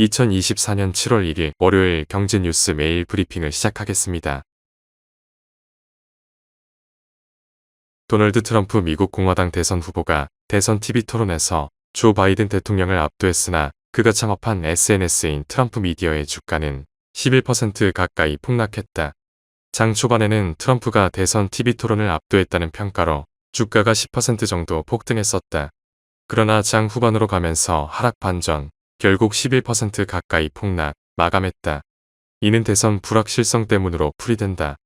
2024년 7월 1일 월요일 경제뉴스 메일 브리핑을 시작하겠습니다. 도널드 트럼프 미국 공화당 대선 후보가 대선 TV 토론에서 조 바이든 대통령을 압도했으나 그가 창업한 SNS인 트럼프 미디어의 주가는 11% 가까이 폭락했다. 장 초반에는 트럼프가 대선 TV 토론을 압도했다는 평가로 주가가 10% 정도 폭등했었다. 그러나 장 후반으로 가면서 하락 반전, 결국 11% 가까이 폭락, 마감했다. 이는 대선 불확실성 때문으로 풀이된다.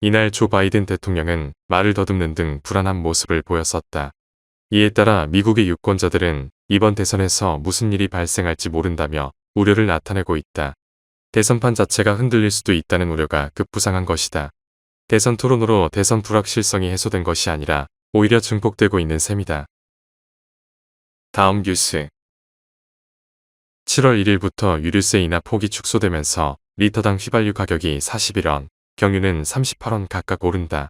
이날 조 바이든 대통령은 말을 더듬는 등 불안한 모습을 보였었다. 이에 따라 미국의 유권자들은 이번 대선에서 무슨 일이 발생할지 모른다며 우려를 나타내고 있다. 대선판 자체가 흔들릴 수도 있다는 우려가 급부상한 것이다. 대선 토론으로 대선 불확실성이 해소된 것이 아니라 오히려 증폭되고 있는 셈이다. 다음 뉴스. 7월 1일부터 유류세 인하 폭이 축소되면서 리터당 휘발유 가격이 41원, 경유는 38원 각각 오른다.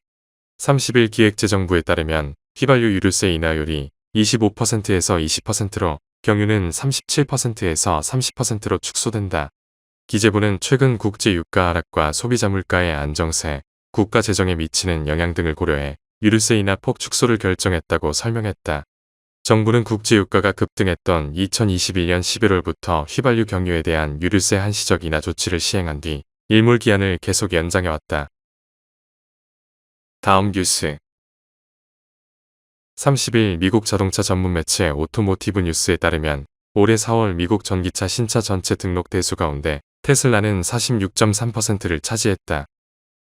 30일 기획재정부에 따르면 휘발유 유류세 인하율이 25%에서 20%로 경유는 37%에서 30%로 축소된다. 기재부는 최근 국제 유가 하락과 소비자 물가의 안정세, 국가 재정에 미치는 영향 등을 고려해 유류세 인하 폭 축소를 결정했다고 설명했다. 정부는 국제유가가 급등했던 2021년 11월부터 휘발유 경유에 대한 유류세 한시적 인하 조치를 시행한 뒤 일몰 기한을 계속 연장해왔다. 다음 뉴스. 30일 미국 자동차 전문 매체 오토모티브 뉴스에 따르면 올해 4월 미국 전기차 신차 전체 등록 대수 가운데 테슬라는 46.3%를 차지했다.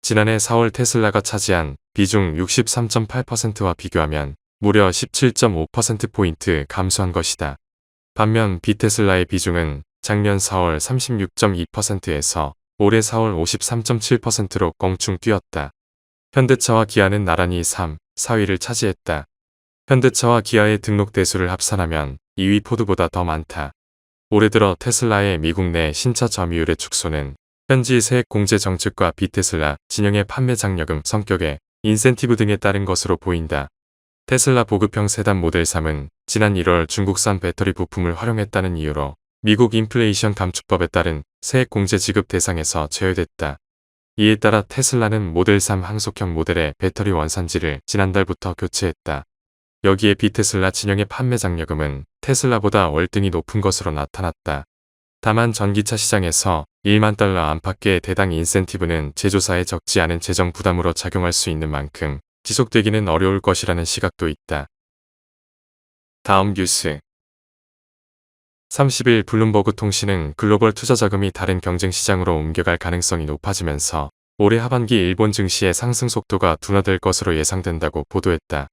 지난해 4월 테슬라가 차지한 비중 63.8%와 비교하면 무려 17.5%포인트 감소한 것이다. 반면 비테슬라의 비중은 작년 4월 36.2%에서 올해 4월 53.7%로 껑충 뛰었다. 현대차와 기아는 나란히 3, 4위를 차지했다. 현대차와 기아의 등록 대수를 합산하면 2위 포드보다 더 많다. 올해 들어 테슬라의 미국 내 신차 점유율의 축소는 현지 세액 공제 정책과 비테슬라 진영의 판매 장려금 성격의 인센티브 등에 따른 것으로 보인다. 테슬라 보급형 세단 모델 3은 지난 1월 중국산 배터리 부품을 활용했다는 이유로 미국 인플레이션 감축법에 따른 세액 공제 지급 대상에서 제외됐다. 이에 따라 테슬라는 모델 3 항속형 모델의 배터리 원산지를 지난달부터 교체했다. 여기에 비테슬라 진영의 판매 장려금은 테슬라보다 월등히 높은 것으로 나타났다. 다만 전기차 시장에서 1만 달러 안팎의 대당 인센티브는 제조사에 적지 않은 재정 부담으로 작용할 수 있는 만큼 지속되기는 어려울 것이라는 시각도 있다. 다음 뉴스. 30일 블룸버그 통신은 글로벌 투자 자금이 다른 경쟁 시장으로 옮겨갈 가능성이 높아지면서 올해 하반기 일본 증시의 상승 속도가 둔화될 것으로 예상된다고 보도했다.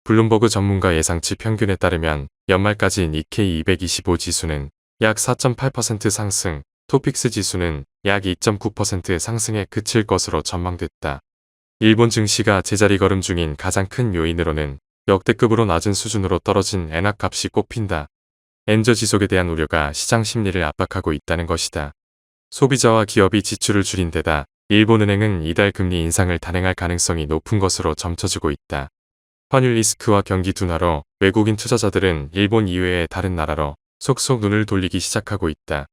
블룸버그 전문가 예상치 평균에 따르면 연말까지 니케이 225 지수는 약 4.8% 상승, 토픽스 지수는 약 2.9% 상승에 그칠 것으로 전망됐다. 일본 증시가 제자리 걸음 중인 가장 큰 요인으로는 역대급으로 낮은 수준으로 떨어진 엔화 값이 꼽힌다. 엔저 지속에 대한 우려가 시장 심리를 압박하고 있다는 것이다. 소비자와 기업이 지출을 줄인 데다 일본은행은 이달 금리 인상을 단행할 가능성이 높은 것으로 점쳐지고 있다. 환율 리스크와 경기 둔화로 외국인 투자자들은 일본 이외의 다른 나라로 속속 눈을 돌리기 시작하고 있다.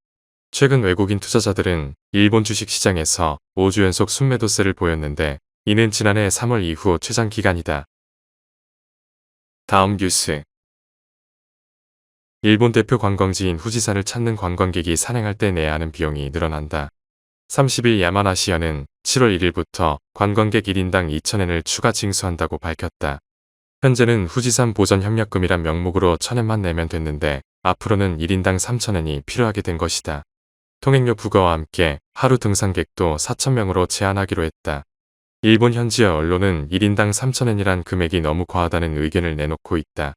최근 외국인 투자자들은 일본 주식시장에서 5주 연속 순매도세를 보였는데 이는 지난해 3월 이후 최장 기간이다. 다음 뉴스. 일본 대표 관광지인 후지산을 찾는 관광객이 산행할 때 내야 하는 비용이 늘어난다. 30일 야마나시현은 7월 1일부터 관광객 1인당 2,000엔을 추가 징수한다고 밝혔다. 현재는 후지산 보전 협력금이란 명목으로 1,000엔만 내면 됐는데 앞으로는 1인당 3,000엔이 필요하게 된 것이다. 통행료 부과와 함께 하루 등산객도 4,000명으로 제한하기로 했다. 일본 현지의 언론은 1인당 3,000엔이란 금액이 너무 과하다는 의견을 내놓고 있다.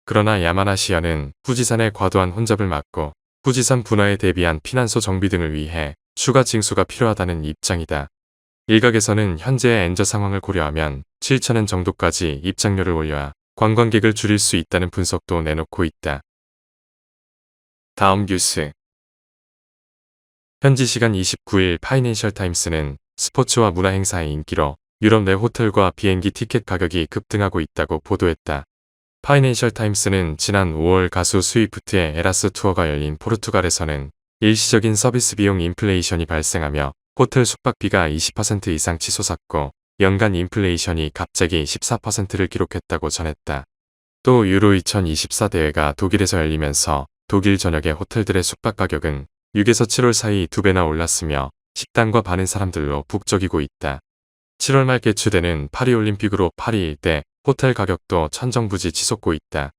그러나 야마나시현은 후지산의 과도한 혼잡을 막고 후지산 분화에 대비한 피난소 정비 등을 위해 추가 징수가 필요하다는 입장이다. 일각에서는 현재의 엔저 상황을 고려하면 7,000엔 정도까지 입장료를 올려야 관광객을 줄일 수 있다는 분석도 내놓고 있다. 다음 뉴스. 현지 시간 29일 파이낸셜 타임스는 스포츠와 문화 행사의 인기로 유럽 내 호텔과 비행기 티켓 가격이 급등하고 있다고 보도했다. 파이낸셜 타임스는 지난 5월 가수 스위프트의 에라스 투어가 열린 포르투갈에서는 일시적인 서비스 비용 인플레이션이 발생하며 호텔 숙박비가 20% 이상 치솟았고 연간 인플레이션이 갑자기 14%를 기록했다고 전했다. 또 유로 2024 대회가 독일에서 열리면서 독일 전역의 호텔들의 숙박 가격은 6에서 7월 사이 2배나 올랐으며 식당과 많은 사람들로 북적이고 있다. 7월 말 개최되는 파리올림픽으로 파리 일대 호텔 가격도 천정부지 치솟고 있다.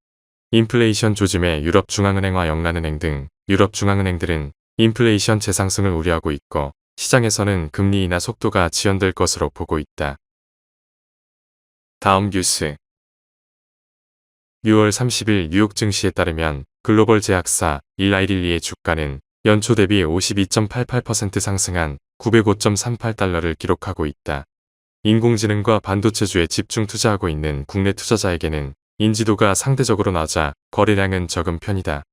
인플레이션 조짐의 유럽중앙은행과 영란은행 등 유럽중앙은행들은 인플레이션 재상승을 우려하고 있고 시장에서는 금리 인하 속도가 지연될 것으로 보고 있다. 다음 뉴스. 6월 30일 뉴욕 증시에 따르면 글로벌 제약사 일라이릴리의 주가는 연초 대비 52.88% 상승한 905.38달러를 기록하고 있다. 인공지능과 반도체주에 집중 투자하고 있는 국내 투자자에게는 인지도가 상대적으로 낮아 거래량은 적은 편이다.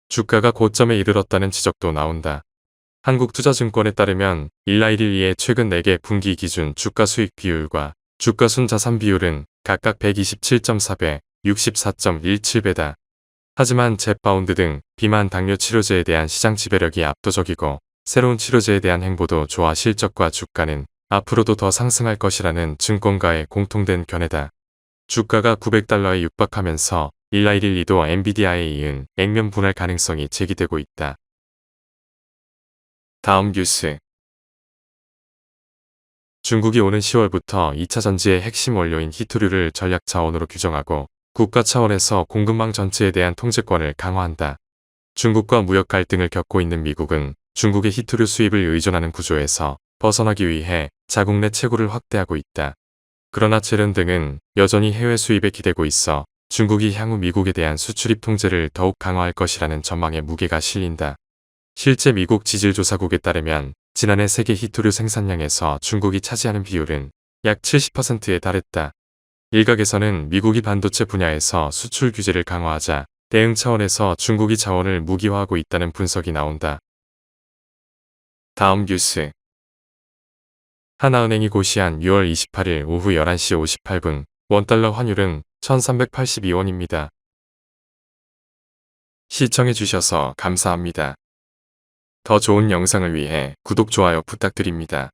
주가가 고점에 이르렀다는 지적도 나온다. 한국투자증권에 따르면 일라이릴리의 최근 4개 분기 기준 주가 수익 비율과 주가 순자산 비율은 각각 127.4배, 64.17배다. 하지만 젯바운드 등 비만 당뇨 치료제에 대한 시장 지배력이 압도적이고 새로운 치료제에 대한 행보도 좋아 실적과 주가는 앞으로도 더 상승할 것이라는 증권가의 공통된 견해다. 주가가 900달러에 육박하면서 일라이릴리도 엔비디아에 이은 액면 분할 가능성이 제기되고 있다. 다음 뉴스. 중국이 오는 10월부터 2차 전지의 핵심 원료인 히토류를 전략 자원으로 규정하고 국가 차원에서 공급망 전체에 대한 통제권을 강화한다. 중국과 무역 갈등을 겪고 있는 미국은 중국의 히토류 수입을 의존하는 구조에서 벗어나기 위해 자국 내 채굴을 확대하고 있다. 그러나 재련 등은 여전히 해외 수입에 기대고 있어 중국이 향후 미국에 대한 수출입 통제를 더욱 강화할 것이라는 전망에 무게가 실린다. 실제 미국 지질조사국에 따르면 지난해 세계 히토류 생산량에서 중국이 차지하는 비율은 약 70%에 달했다. 일각에서는 미국이 반도체 분야에서 수출 규제를 강화하자 대응 차원에서 중국이 자원을 무기화하고 있다는 분석이 나온다. 다음 뉴스. 하나은행이 고시한 6월 28일 오후 11시 58분 원달러 환율은 1382원입니다. 시청해주셔서 감사합니다. 더 좋은 영상을 위해 구독, 좋아요 부탁드립니다.